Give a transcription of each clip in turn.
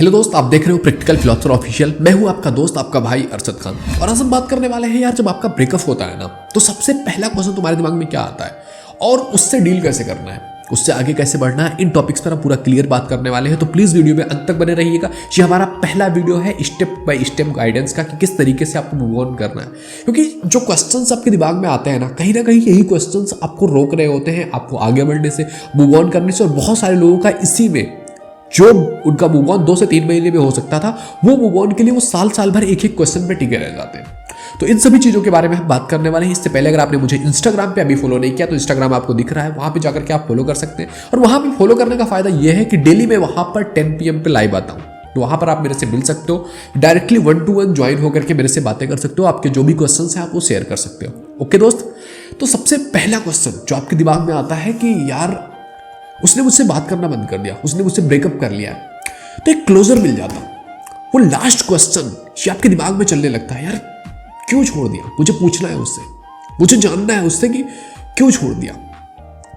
Hello दोस्त, आप देख रहे हो प्रैक्टिकल फिलोसोफर ऑफिशियल। मैं हूं आपका दोस्त, आपका भाई अरशद खान। और आज हम बात करने वाले हैं यार, जब आपका ब्रेकअप होता है ना, तो सबसे पहला क्वेश्चन तुम्हारे दिमाग में क्या आता है और उससे डील कैसे करना है, उससे आगे कैसे बढ़ना है। इन टॉपिक्स पर हम पूरा क्लियर बात करने वाले हैं, तो प्लीज वीडियो में अंत तक बने रहिएगा। ये हमारा पहला वीडियो है स्टेप बाय स्टेप गाइडेंस का कि किस तरीके से आपको मूव ऑन करना है। क्योंकि जो क्वेश्चंस आपके दिमाग में आते हैं ना कहीं यही क्वेश्चंस आपको रोक रहे होते हैं, आपको आगे बढ़ने से, मूव ऑन करने से। और बहुत सारे लोगों का इसी में, जो उनका मूव ऑन 2 से 3 महीने में हो सकता था, वो मूव ऑन के लिए वो साल भर एक क्वेश्चन पे टिके रह जाते हैं। तो इन सभी चीजों के बारे में हम बात करने वाले हैं। इससे पहले अगर आपने मुझे इंस्टाग्राम पे अभी फॉलो नहीं किया तो इंस्टाग्राम आपको दिख रहा है, वहां पे जाकर के आप फॉलो कर सकते हैं। और वहां पे फॉलो करने का फायदा यह है कि डेली मैं वहां पर 10 PM पे लाइव आता हूं, तो वहां पर आप मेरे से मिल सकते हो, डायरेक्टली 1-to-1 ज्वाइन होकर के मेरे से बातें कर सकते हो, आपके जो भी क्वेश्चन हैं आप वो शेयर कर सकते हो। ओके दोस्त, तो सबसे पहला क्वेश्चन जो आपके दिमाग में आता है कि यार उसने मुझसे बात करना बंद कर दिया, उसने मुझसे ब्रेकअप कर लिया, तो एक क्लोजर मिल जाता। वो लास्ट क्वेश्चन ये आपके दिमाग में चलने लगता है, यार क्यों छोड़ दिया। मुझे पूछना है उससे, मुझे जानना है उससे कि क्यों छोड़ दिया,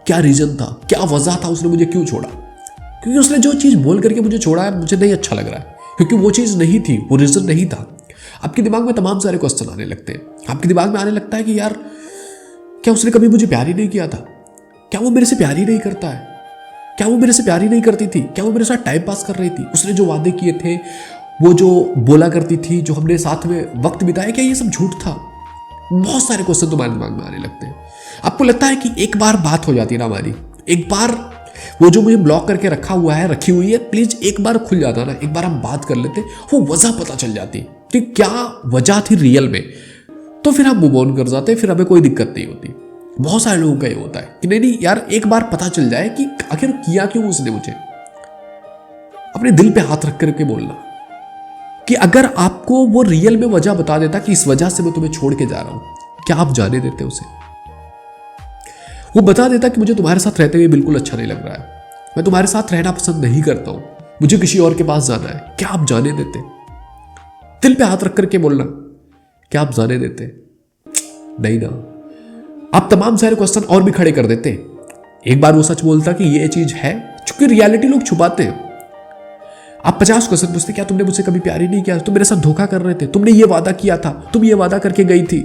क्या रीजन था, क्या वजह था, उसने मुझे क्यों छोड़ा। क्योंकि उसने जो चीज बोल करके मुझे छोड़ा है, मुझे नहीं अच्छा लग रहा है, क्योंकि वो चीज नहीं थी, वो रीजन नहीं था। आपके दिमाग में तमाम सारे क्वेश्चन आने लगते हैं। आपके दिमाग में आने लगता है कि यार क्या उसने कभी मुझे प्यार ही नहीं किया था, क्या वो मेरे से प्यार ही नहीं करता है, क्या वो मेरे से प्यार ही नहीं करती थी, क्या वो मेरे साथ टाइम पास कर रही थी, उसने जो वादे किए थे, वो जो बोला करती थी, जो हमने साथ में वक्त बिताया, क्या ये सब झूठ था। बहुत सारे क्वेश्चन तुम्हारे दिमाग में आने लगते हैं। आपको लगता है कि एक बार बात हो जाती है ना हमारी, एक बार वो जो मुझे ब्लॉक करके रखी हुई है, प्लीज एक बार खुल जाता ना, एक बार हम बात कर लेते, वो वजह पता चल जाती कि क्या वजह थी रियल में, तो फिर हम मूव ऑन कर जाते, फिर हमें कोई दिक्कत नहीं होती। बहुत सारे लोगों का ये होता है कि नहीं यार, एक बार पता चल जाए कि आखिर किया क्यों उसने मुझे। अपने दिल पे हाथ रख करके बोलना कि अगर आपको वो रियल में वजह बता देता कि इस वजह से मैं तुम्हें छोड़ के जा रहा हूं, क्या आप जाने देते उसे। वो बता देता कि मुझे तुम्हारे साथ रहते हुए बिल्कुल अच्छा नहीं लग रहा है, मैं तुम्हारे साथ रहना पसंद नहीं करता हूं, मुझे किसी और के पास जाना है, क्या आप जाने देते। दिल पे हाथ रख करके बोलना, क्या आप जाने देते। नहीं ना, आप तमाम सारे क्वेश्चन और भी खड़े कर देते। एक बार वो सच बोलता कि ये चीज है, चूंकि रियलिटी लोग छुपाते हैं। आप 50 क्वेश्चन पूछते, क्या तुमने मुझसे कभी प्यार ही नहीं किया, तुम मेरे साथ धोखा कर रहे थे, तुमने ये वादा किया था, तुम ये वादा करके गई थी।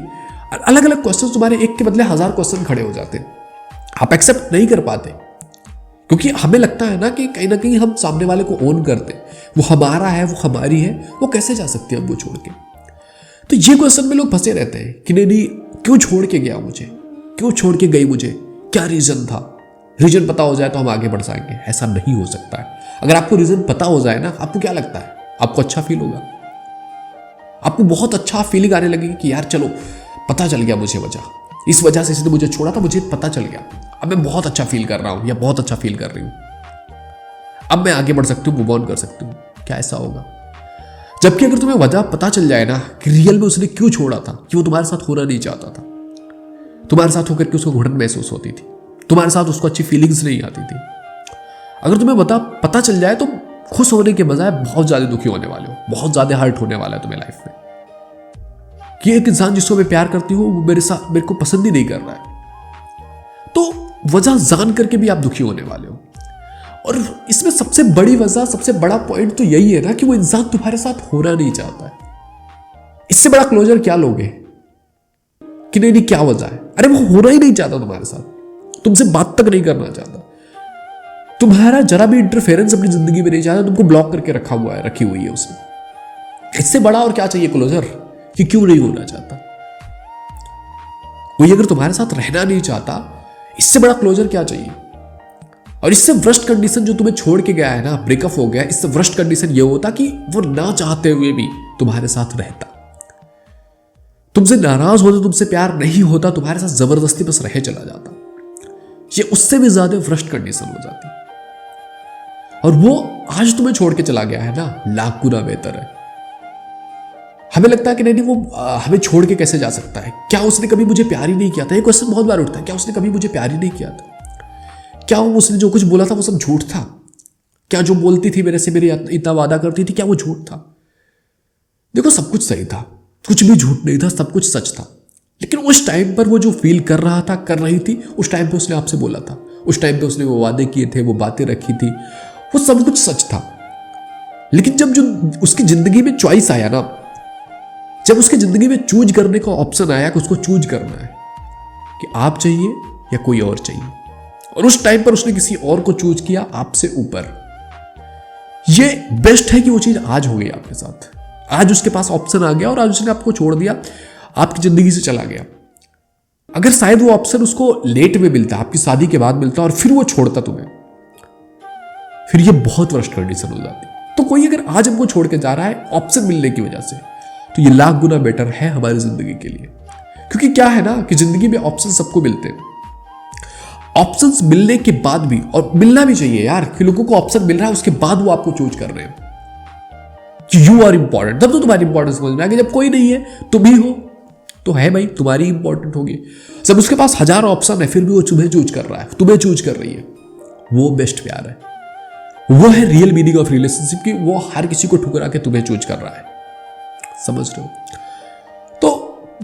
अलग अलग क्वेश्चन, तुम्हारे एक के बदले 1000 क्वेश्चन खड़े हो जाते। आप एक्सेप्ट नहीं कर पाते, क्योंकि हमें लगता है ना कि कहीं ना कहीं हम सामने वाले को ओन करते, वो हमारा है, वो हमारी है, वो कैसे जा सकती है हमको छोड़ के। तो ये क्वेश्चन में लोग फंसे रहते हैं कि नहीं क्यों छोड़ के गया मुझे, क्यों छोड़ के गई मुझे, क्या रीजन था। रीजन पता हो जाए तो हम आगे बढ़ जाएंगे, ऐसा नहीं हो सकता है। अगर आपको रीजन पता हो जाए ना, आपको क्या लगता है, आपको अच्छा फील होगा, आपको बहुत अच्छा फीलिंग आने लगेगी कि यार चलो पता चल गया मुझे वजह, इस वजह से इसने मुझे छोड़ा था, मुझे पता चल गया, अब मैं बहुत अच्छा फील कर रहा हूं या बहुत अच्छा फील कर रही हूं, अब मैं आगे बढ़ सकती हूं, मूव ऑन कर सकती हूं। क्या ऐसा होगा। जबकि अगर तुम्हें वजह पता चल जाए ना कि रियल में उसने क्यों छोड़ा था, कि वो तुम्हारे साथ होना नहीं चाहता था, तुम्हारे साथ होकर के उसको घुटन महसूस होती थी, तुम्हारे साथ उसको अच्छी फीलिंग्स नहीं आती थी, अगर तुम्हें पता चल जाए तो खुश होने के बजाय बहुत ज्यादा दुखी होने वाले हो, बहुत ज्यादा हर्ट होने वाला है तुम्हें लाइफ में कि एक इंसान जिसको मैं प्यार करती हूँ वो मेरे को पसंद ही नहीं कर रहा है। तो वजह जान करके भी आप दुखी होने वाले हो। और इसमें सबसे बड़ी वजह, सबसे बड़ा पॉइंट तो यही है ना कि वो इंसान तुम्हारे साथ होना नहीं चाहता है। इससे बड़ा क्लोजर क्या लोगे कि नहीं क्या वजह है। अरे वो होना ही नहीं चाहता तुम्हारे साथ, तुमसे बात तक नहीं करना चाहता, तुम्हारा जरा भी इंटरफेरेंस अपनी जिंदगी में नहीं चाहता, तुमको ब्लॉक करके रखी हुई है उसने। इससे बड़ा और क्या चाहिए क्लोजर, कि क्यों नहीं होना चाहता। कोई अगर तुम्हारे साथ रहना नहीं चाहता, इससे बड़ा क्लोजर क्या चाहिए। और इससे वर्स्ट कंडीशन जो तुम्हें छोड़ के गया है ना, ब्रेकअप हो गया, इससे वर्स्ट कंडीशन ये होता कि वो ना चाहते हुए भी तुम्हारे साथ रहता, तुमसे नाराज होता, तुमसे प्यार नहीं होता, तुम्हारे साथ जबरदस्ती बस रहे चला जाता। ये उससे भी ज्यादा वर्स्ट कंडीशन हो जाती। और वो आज तुम्हें छोड़ के चला गया है ना, लाख गुना बेहतर है। हमें लगता है कि नहीं वो हमें छोड़ के कैसे जा सकता है, क्या उसने कभी मुझे प्यार ही नहीं किया था। ये क्वेश्चन बहुत बार उठता है, क्या उसने कभी मुझे प्यार ही नहीं किया था, क्या उसने जो कुछ बोला था वो सब झूठ था, क्या जो बोलती थी मेरे से, मेरे इतना वादा करती थी, क्या वो झूठ था। देखो सब कुछ सही था, कुछ भी झूठ नहीं था, सब कुछ सच था। लेकिन उस टाइम पर वो जो फील कर रहा था, कर रही थी, उस टाइम पे उसने आपसे बोला था, उस टाइम पे उसने वो वादे किए थे, वो बातें रखी थी, वो सब कुछ सच था। लेकिन जब जो उसकी जिंदगी में चॉइस आया ना, जब उसकी जिंदगी में चूज करने का ऑप्शन आया कि उसको चूज करना है कि आप चाहिए या कोई और चाहिए, और उस टाइम पर उसने किसी और को चूज किया आपसे ऊपर। ये बेस्ट है कि वो चीज आज हो गई आपके साथ, आज उसके पास ऑप्शन आ गया और आज उसने आपको छोड़ दिया, आपकी जिंदगी से चला गया। अगर शायद वो ऑप्शन उसको लेट में मिलता, आपकी शादी के बाद मिलता और फिर वो छोड़ता तुम्हें, फिर ये बहुत वर्स्ट कंडीशन हो जाती। तो कोई अगर आज हमको छोड़ के जा रहा है ऑप्शन मिलने की वजह से, तो ये लाख गुना बेटर है हमारी जिंदगी के लिए। क्योंकि क्या है ना कि जिंदगी में ऑप्शन सबको मिलते हैं, ऑप्शंस मिलने के बाद भी, और मिलना भी चाहिए यार, कि लोगों को ऑप्शन मिल रहा है उसके बाद वो आपको चूज कर रहे हैं कि यू आर इंपॉर्टेंट। तब तो तुम्हारी इंपॉर्टेंस समझ में आ गई। जब कोई नहीं है, तुम ही हो, तो है भाई, तुम्हारी इंपॉर्टेंट होगी। जब उसके पास हजारों ऑप्शन है फिर भी वो तुम्हें चूज कर रहा है, तुम्हें चूज कर रही है, वो बेस्ट प्यार है। वो है रियल मीनिंग ऑफ रिलेशनशिप की, वो हर किसी को ठुकरा के तुम्हें चूज कर रहा है। समझ रहे हो? तो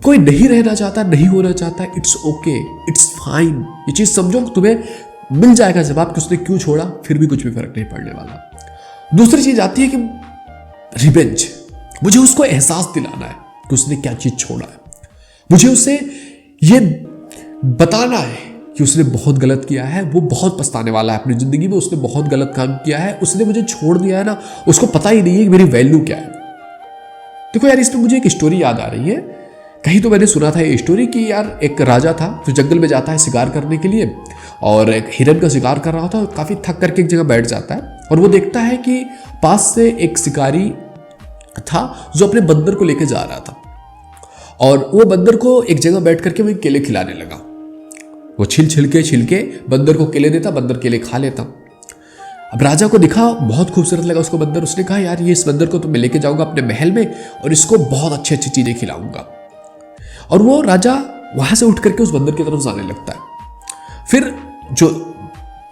कोई नहीं रहना चाहता, नहीं होना चाहता, इट्स ओके, इट्स फाइन। ये चीज समझो, तुम्हें मिल जाएगा जवाब कि उसने क्यों छोड़ा, फिर भी कुछ भी फर्क नहीं पड़ने वाला। दूसरी चीज आती है कि रिवेंज। मुझे उसको एहसास दिलाना है कि उसने क्या चीज छोड़ा है, मुझे उसे ये बताना है कि उसने बहुत गलत किया है, वो बहुत पछताने वाला है अपनी जिंदगी में, उसने बहुत गलत काम किया है, उसने मुझे छोड़ दिया है ना, उसको पता ही नहीं है कि मेरी वैल्यू क्या है। देखो यार, इसमें मुझे एक स्टोरी याद आ रही है, कहीं तो मैंने सुना था ये स्टोरी कि यार एक राजा था जो जंगल में जाता है शिकार करने के लिए, और एक हिरन का शिकार कर रहा होता है, काफी थक करके एक जगह बैठ जाता है और वो देखता है कि पास से एक शिकारी था जो अपने बंदर को लेके जा रहा था, और वो बंदर को एक जगह बैठ करके वो केले खिलाने लगा। वो छिलके बंदर को केले देता, बंदर केले खा लेता। अब राजा को दिखा, बहुत खूबसूरत लगा उसको बंदर। उसने कहा यार, ये इस बंदर को तो मैं लेके जाऊंगा अपने महल में और इसको बहुत अच्छी अच्छी चीजें खिलाऊंगा। और वो राजा वहां से उठ करके उस बंदर की तरफ जाने लगता है। फिर जो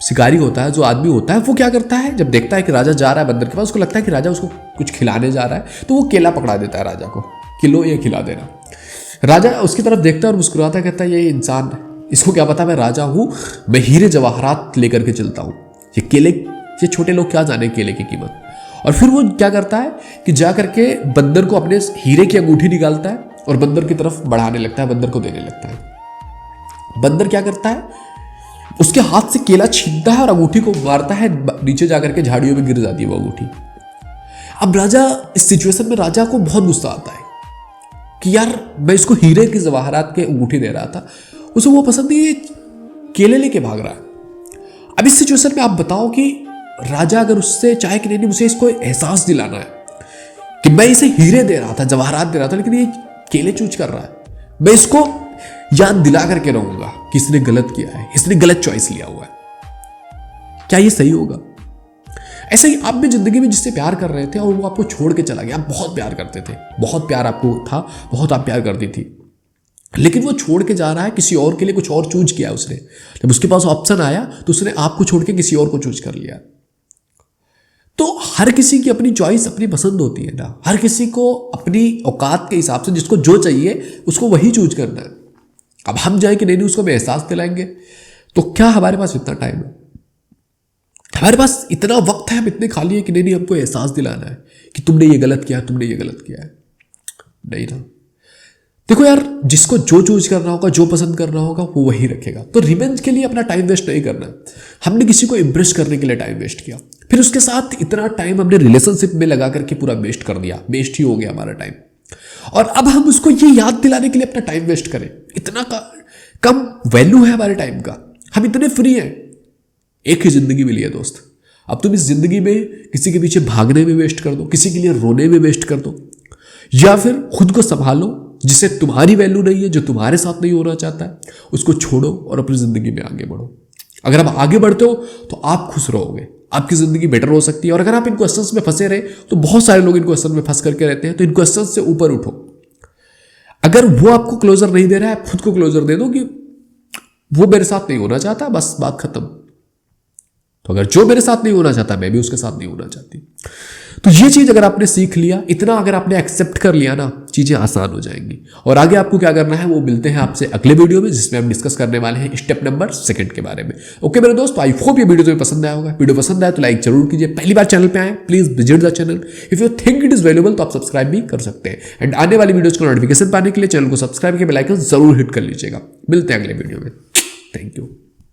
शिकारी होता है, जो आदमी होता है, वो क्या करता है, जब देखता है कि राजा जा रहा है बंदर के पास, उसको लगता है कि राजा उसको कुछ खिलाने जा रहा है, तो वो केला पकड़ा देता है राजा को कि लो ये खिला देना। राजा उसकी तरफ देखता है और मुस्कुराता कहता है ये इंसान, इसको क्या पता मैं राजा हूं, मैं हीरे जवाहरात लेकर के चलता हूं, ये केले, ये छोटे लोग क्या जाने केले की कीमत। और फिर वो क्या करता है कि जा करके बंदर को अपने हीरे की अंगूठी निकालता है और बंदर की तरफ बढ़ाने लगता है, बंदर को देने लगता है। बंदर क्या करता है, उसके हाथ से केला छीनता है और अंगूठी को मारता है, नीचे जाकर के झाड़ियों में गिर जाती है वो अंगूठी। अब राजा, इस सिचुएशन में राजा को बहुत गुस्सा आता है कि यार मैं इसको हीरे की जवाहरात के अंगूठी दे रहा था, उसे वो पसंद नहीं, ये केले लेके भाग रहा है। अब इस सिचुएशन में आप बताओ कि राजा अगर उससे चाहे कि नहीं, मुझे इसको एहसास दिलाना है कि मैं इसे हीरे दे रहा था, जवाहरात दे रहा था, लेकिन ये केले चूज कर रहा है, मैं इसको याद दिला करके रहूंगा कि इसने गलत किया है, इसने गलत चॉइस लिया हुआ है। क्या ये सही होगा? ऐसे ही आप भी जिंदगी में जिससे प्यार कर रहे थे और वो आपको छोड़ के चला गया, आप बहुत प्यार करते थे, बहुत प्यार आपको था, बहुत आप प्यार करती थी, लेकिन वो छोड़ के जा रहा है किसी और के लिए, कुछ और चूज किया उसने। जब उसके पास ऑप्शन आया तो उसने आपको छोड़ के किसी और को चूज कर लिया। तो हर किसी की अपनी चॉइस, अपनी पसंद होती है ना, हर किसी को अपनी औकात के हिसाब से जिसको जो चाहिए उसको वही चूज करना है। अब हम जाए कि नहीं उसको हम एहसास दिलाएंगे, तो क्या हमारे पास इतना टाइम है, हमारे पास इतना वक्त है, हम इतने खाली है कि नहीं हमको एहसास दिलाना है कि तुमने ये गलत किया, तुमने ये गलत किया है? नहीं ना। देखो यार, जिसको जो चूज करना होगा, जो पसंद करना होगा, वो वही रखेगा। तो रिवेंज के लिए अपना टाइम वेस्ट नहीं करना। हमने किसी को इम्प्रेस करने के लिए टाइम वेस्ट किया, फिर उसके साथ इतना टाइम हमने रिलेशनशिप में लगा करके पूरा वेस्ट कर दिया, वेस्ट ही हो गया हमारा टाइम। और अब हम उसको ये याद दिलाने के लिए अपना टाइम वेस्ट करें, इतना कम वैल्यू है हमारे टाइम का, हम इतने फ्री हैं। एक ही जिंदगी मिली है दोस्त, अब तुम इस जिंदगी में किसी के पीछे भागने में वेस्ट कर दो, किसी के लिए रोने में वेस्ट कर दो, या फिर खुद को संभालो, जिसे तुम्हारी वैल्यू नहीं है, जो तुम्हारे साथ नहीं होना चाहता है, उसको छोड़ो और अपनी जिंदगी में आगे बढ़ो। अगर आप आगे बढ़ते हो तो आप खुश रहोगे, आपकी जिंदगी बेटर हो सकती है। और अगर आप इन क्वेश्चंस में फंसे रहे, तो बहुत सारे लोग इन क्वेश्चन में फंस करके रहते हैं, तो इन क्वेश्चन से ऊपर उठो। अगर वो आपको क्लोजर नहीं दे रहा है, खुद को क्लोजर दे दो कि वो मेरे साथ नहीं होना चाहता, बस बात खत्म। तो अगर जो मेरे साथ नहीं होना चाहता, मैं भी उसके साथ नहीं होना चाहती। तो ये चीज अगर आपने सीख लिया, इतना अगर आपने एक्सेप्ट कर लिया ना, चीज़ें आसान हो जाएंगी। और आगे आपको क्या करना है वो मिलते हैं आपसे अगले वीडियो में, जिसमें हम डिस्कस करने वाले हैं स्टेप नंबर 2 के बारे में। ओके मेरे दोस्त, आई होप ये वीडियो तुम्हें पसंद आया होगा। वीडियो पसंद आया तो लाइक जरूर कीजिए। पहली बार चैनल पे आए please visit the channel. If you think it is valuable तो आप सब्सक्राइब भी कर सकते हैं। एंड आने वाली वीडियोज को नोटिफिकेशन पाने के लिए चैनल को सब्सक्राइब के बेल आइकन जरूर हिट कर लीजिएगा। मिलते हैं अगले वीडियो में। Thank you.